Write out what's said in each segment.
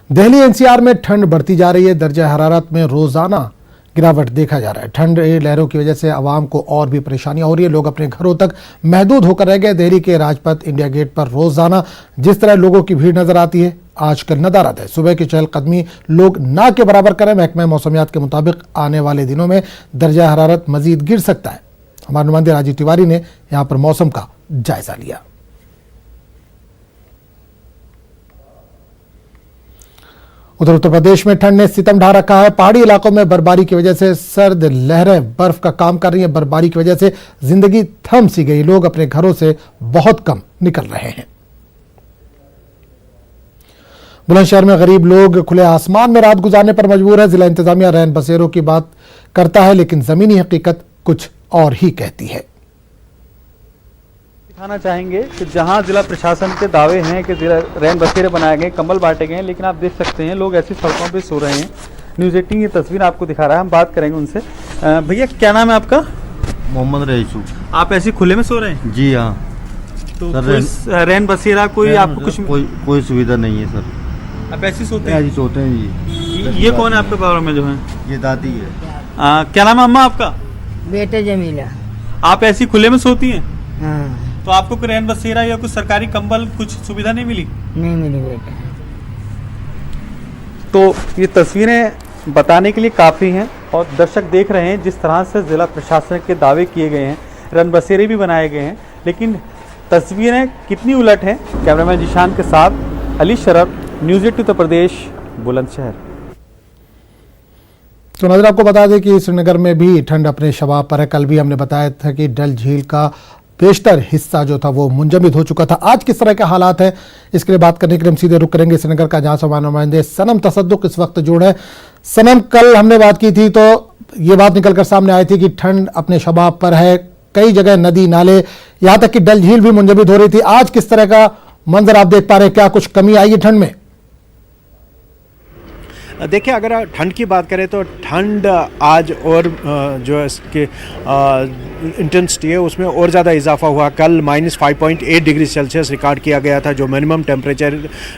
Delhi NCR में ठंड बढ़ती जा रही है। दर्जा हरारत में रोजाना गिरावट देखा जा रहा है। ठंड लहरों की वजह से आवाम को और भी परेशानियां हो रही है। लोग अपने घरों तक महदूद होकर रह गए। दिल्ली के राजपथ इंडिया गेट पर रोजाना जिस तरह लोगों की भीड़ नजर आती है, आजकल नदारत है। सुबह की चहलकदमी लोग ना के बराबर करें। महकमा मौसमियात के मुताबिक आने वाले दिनों में दर्जा हरारत मजीद गिर सकता है। हमारे नुमाइंदे राजीव तिवारी ने यहाँ पर मौसम का जायजा लिया। उधर उत्तर प्रदेश में ठंड ने सितम ढा रखा है। पहाड़ी इलाकों में बर्फबारी की वजह से सर्द लहरें बर्फ का काम कर रही हैं। बर्फबारी की वजह से जिंदगी थम सी गई। लोग अपने घरों से बहुत कम निकल रहे हैं। बुलंदशहर में गरीब लोग खुले आसमान में रात गुजारने पर मजबूर है। जिला इंतजामिया रैन बसेरों की बात करता है, लेकिन जमीनी हकीकत कुछ और ही कहती है। दिखाना चाहेंगे कि जहां जिला प्रशासन के दावे हैं कि जिला रैन बसेरे बनाए गए, कंबल बांटे गए हैं, लेकिन आप देख सकते हैं लोग ऐसी सड़कों पे सो रहे हैं। न्यूज़ 18 ये तस्वीर आपको दिखा रहा है। हम बात करेंगे उनसे। भैया क्या नाम है आपका? मोहम्मद रईसू। आप ऐसे खुले में सो रहे हैं? जी हाँ। तो सर रैन बसेरा कोई आपको कुछ कोई सुविधा नहीं है सर। आप ऐसे सोते हैं? ऐसे सोते हैं जी। ये कौन है आपके बारे में जो है? ये दादी है। क्या नाम है अम्मा आपका? बेटे जमीला। आप ऐसी खुले में सोती हैं? हाँ। तो आपको कोई रैन बसेरा या कुछ सरकारी कंबल कुछ सुविधा नहीं मिली? नहीं मिली बेटे। तो ये तस्वीरें बताने के लिए काफ़ी हैं और दर्शक देख रहे हैं जिस तरह से जिला प्रशासन के दावे किए गए हैं, रैन बसेरे भी बनाए गए हैं, लेकिन तस्वीरें कितनी उलट हैं। कैमरामैन जिशान के साथ अली शरफ, न्यूज़ 18 उत्तर प्रदेश, बुलंदशहर। तो नजर आपको बता दें कि श्रीनगर में भी ठंड अपने शबाब पर है। कल भी हमने बताया था कि डल झील का बेशतर हिस्सा जो था वो मुंजमद हो चुका था। आज किस तरह के हालात हैं, इसके लिए बात करने के लिए हम सीधे रुक करेंगे श्रीनगर का, जहां से हमारे नुमाइंदे सनम तसद्दुक इस वक्त जुड़े हैं। सनम, कल हमने बात की थी तो ये बात निकलकर सामने आई थी कि ठंड अपने शबाब पर है। कई जगह नदी नाले, यहाँ तक कि डल झील भी मुंजमद हो रही थी। आज किस तरह का मंजर आप देख पा रहे हैं? क्या कुछ कमी आई है ठंड में? देखिए, अगर ठंड की बात करें तो ठंड आज और जो इसके इंटेंसिटी है उसमें और ज़्यादा इजाफा हुआ। कल -5.8 डिग्री सेल्सियस रिकॉर्ड किया गया था, जो मिनिमम टेम्परेचर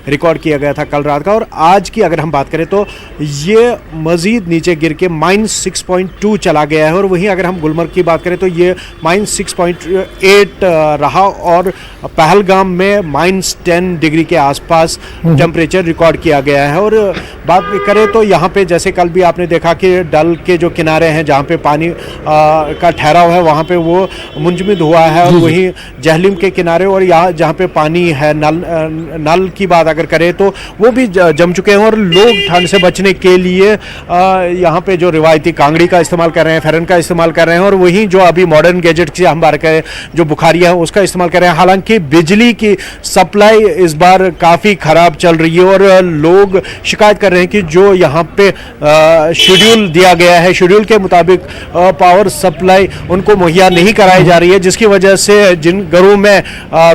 रिकॉर्ड किया गया था कल रात का। और आज की अगर हम बात करें तो ये मज़ीद नीचे गिर के -6.2 चला गया है। और वहीं अगर हम गुलमर्ग की बात करें तो ये -6.8 रहा। और पहलगाम में -10 डिग्री के आसपास टेम्परेचर रिकॉर्ड किया गया है। और बात करें तो यहाँ पे जैसे कल भी आपने देखा कि डल के जो किनारे हैं जहाँ पे पानी का ठहराव है वहाँ पे वो मुंजमद हुआ है। और वहीं जहलिम के किनारे और यहाँ जहाँ पे पानी है नल की बात अगर करें तो वो भी जम चुके हैं। और लोग ठंड से बचने के लिए यहाँ पे जो रिवायती कांगड़ी का इस्तेमाल कर रहे हैं, फेरन का इस्तेमाल कर रहे हैं। और वहीं जो अभी मॉडर्न गैजेट की हम बात करें, जो बुखारियाँ हैं उसका इस्तेमाल कर रहे हैं। हालांकि बिजली की सप्लाई इस बार काफ़ी ख़राब चल रही है और लोग शिकायत कर रहे हैं कि जो यहाँ पे शेड्यूल दिया गया है, शेड्यूल के मुताबिक पावर सप्लाई उनको मुहैया नहीं कराई जा रही है, जिसकी वजह से जिन घरों में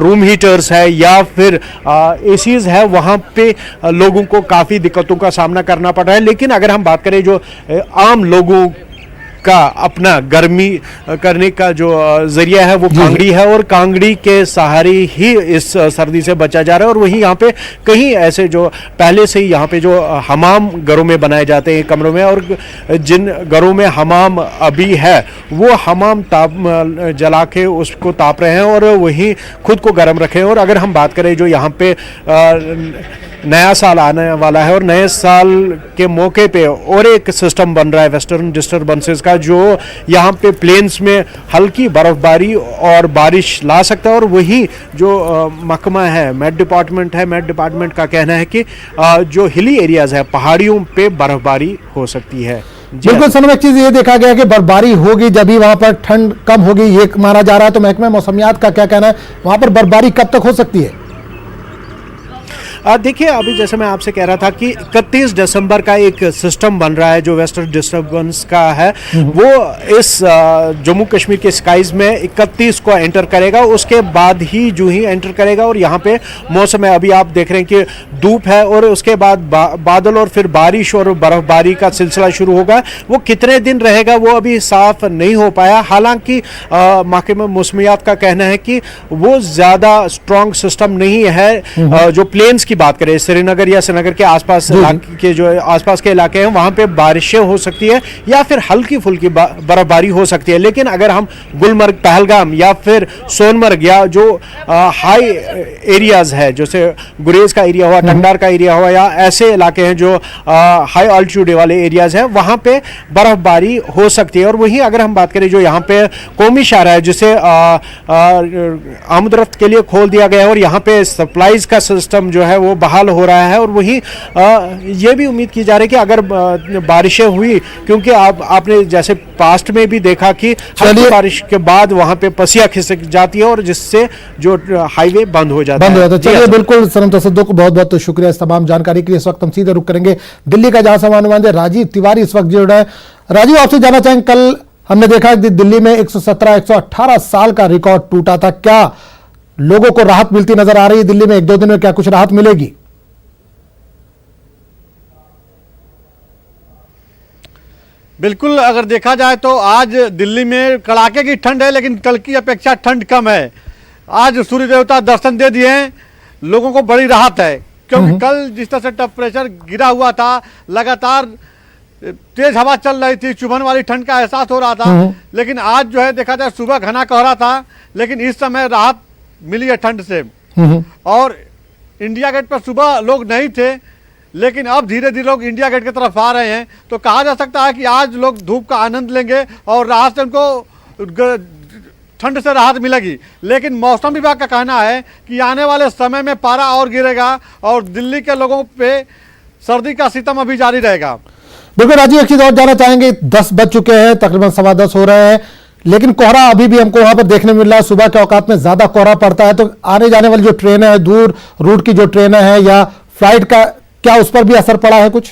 रूम हीटर्स है या फिर एसीज है वहाँ पे लोगों को काफ़ी दिक्कतों का सामना करना पड़ रहा है। लेकिन अगर हम बात करें जो आम लोगों का अपना गर्मी करने का जो जरिया है वो कांगड़ी है और कांगड़ी के सहारे ही इस सर्दी से बचा जा रहा है। और वहीं यहाँ पे कहीं ऐसे जो पहले से ही यहाँ पे जो हमाम घरों में बनाए जाते हैं कमरों में, और जिन घरों में हमाम अभी है वो हमाम जला के उसको ताप रहे हैं और वहीं खुद को गर्म रखे हैं। और अगर हम बात करें जो यहाँ पे नया साल आने वाला है और नए साल के मौके पे और एक सिस्टम बन रहा है वेस्टर्न डिस्टर्बेंसेस का, जो यहाँ पे प्लेन्स में हल्की बर्फबारी और बारिश ला सकता है। और वहीं जो महकमा है, मेट डिपार्टमेंट का कहना है कि जो हिली एरियाज है, पहाड़ियों पे बर्फबारी हो सकती है। बिल्कुल सनम, एक चीज ये देखा गया कि बर्फबारी होगी जब ही वहां पर ठंड कम होगी, ये माना जा रहा है। तो महकमा मौसमियात का क्या कहना है, वहां पर बर्फबारी कब तक हो सकती है? देखिए, अभी जैसे मैं आपसे कह रहा था कि 31 दिसंबर का एक सिस्टम बन रहा है जो वेस्टर्न डिस्टर्बेंस का है, वो इस जम्मू कश्मीर के स्काइज में 31 को एंटर करेगा। उसके बाद ही जो ही एंटर करेगा और यहाँ पे मौसम है, अभी आप देख रहे हैं कि धूप है और उसके बाद बादल और फिर बारिश और बर्फबारी का सिलसिला शुरू होगा। वो कितने दिन रहेगा वो अभी साफ नहीं हो पाया। हालांकि महकमा मौसमियात का कहना है कि वो ज़्यादा स्ट्रॉन्ग सिस्टम नहीं है। जो प्लेन्स की बात करें, श्रीनगर या श्रीनगर के आसपास के जो आसपास के इलाके हैं वहाँ पे बारिशें हो सकती है या फिर हल्की फुल्की बर्फबारी हो सकती है। लेकिन अगर हम गुलमर्ग, पहलगाम या फिर सोनमर्ग या जो हाई एरियाज है, जैसे गुरेज का एरिया हुआ, टंगडार का एरिया हुआ, या ऐसे इलाके हैं जो हाई ऑल्टीट्यूड वाले एरियाज हैं, वहाँ पे बर्फबारी हो सकती है। और वहीं अगर हम बात करें जो यहाँ पे कौमी शाहरा है जिसे आमदरफ्त के लिए खोल दिया गया है और यहाँ पे सप्लाईज का सिस्टम जो है वो बहाल हो रहा है। और वहीं ये भी उम्मीद की जा रही है कि अगर बारिशें हुई, क्योंकि आपने जैसे पास्ट में भी देखा कि हल्की बारिश के बाद वहाँ पे पसिया खिसक जाती है और जिससे जो हाईवे बंद हो जाता है। चलिए, बिल्कुल सनम तसद्दुक, बहुत बहुत शुक्रिया इस तमाम जानकारी के लिए। इस वक्त हम सीधे रुक करेंगे दिल्ली का, जहां समानुमान राजीव तिवारी इस वक्त जुड़ रहे हैं। राजीव, आपसे जानना चाहेंगे, कल हमने देखा कि दिल्ली में 117-118 साल का रिकॉर्ड टूटा था। क्या लोगों को राहत मिलती नजर आ रही है दिल्ली में? एक दो दिन में क्या कुछ राहत मिलेगी? बिल्कुल, अगर देखा जाए तो आज दिल्ली में कड़ाके की ठंड है, लेकिन कल की अपेक्षा ठंड कम है। आज सूर्य देवता दर्शन दे दिए हैं, लोगों को बड़ी राहत है। क्योंकि कल जिस तरह से टेम्परेचर गिरा हुआ था, लगातार तेज हवा चल रही थी, चुभन वाली ठंड का एहसास हो रहा था। लेकिन आज जो है देखा जाए सुबह घना कोहरा था, लेकिन इस समय राहत मिली है ठंड से। और इंडिया गेट पर सुबह लोग नहीं थे, लेकिन अब धीरे धीरे लोग इंडिया गेट की तरफ आ रहे हैं। तो कहा जा सकता है कि आज लोग धूप का आनंद लेंगे और राहत से उनको ठंड से राहत मिलेगी। लेकिन मौसम विभाग का कहना है कि आने वाले समय में पारा और गिरेगा और दिल्ली के लोगों पे सर्दी का सितम अभी जारी रहेगा। बिल्कुल राजीव, एक चीज और जानना चाहेंगे, 10 बज चुके हैं, तकरीबन 10:15 हो रहे हैं, लेकिन कोहरा अभी भी हमको वहां पर देखने मिल रहा है। सुबह के औकात में ज्यादा कोहरा पड़ता है, तो आने जाने वाली जो ट्रेनें हैं, दूर रूट की जो ट्रेनें हैं या फ्लाइट का, क्या उस पर भी असर पड़ा है कुछ?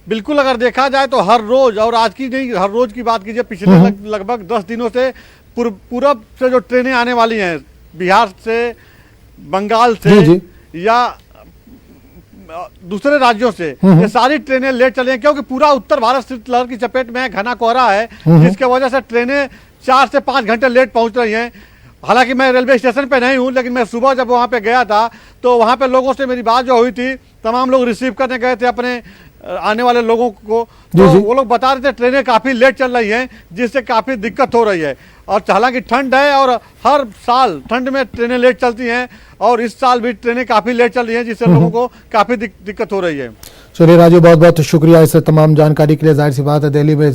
बिल्कुल, अगर देखा जाए तो हर रोज, और आज की नहीं, हर रोज की बात कीजिए, पिछले लगभग 10 दिनों से पूरब से जो ट्रेनें आने वाली हैं, बिहार से, बंगाल से या दूसरे राज्यों से, ये सारी ट्रेनें लेट चली हैं। क्योंकि पूरा उत्तर भारत शीतलहर की चपेट में घना कोहरा है, जिसके वजह से ट्रेनें 4 से 5 घंटे लेट पहुंच रही हैं। हालांकि मैं रेलवे स्टेशन पे नहीं हूं, लेकिन मैं सुबह जब वहां पे गया था तो वहां पे लोगों से मेरी बात जो हुई थी, तमाम लोग रिसीव करने गए थे अपने आने वाले लोगों को, तो वो लोग बता रहे थे ट्रेनें काफ़ी लेट चल रही हैं, जिससे काफ़ी दिक्कत हो रही है। और हालांकि ठंड है और हर साल ठंड में ट्रेनें लेट चलती हैं, और इस साल भी ट्रेनें काफ़ी लेट चल रही हैं, जिससे लोगों को काफ़ी दिक्कत हो रही है। चलिए राजू, बहुत बहुत शुक्रिया इस तमाम जानकारी के लिए। जाहिर सी बात है दिल्ली में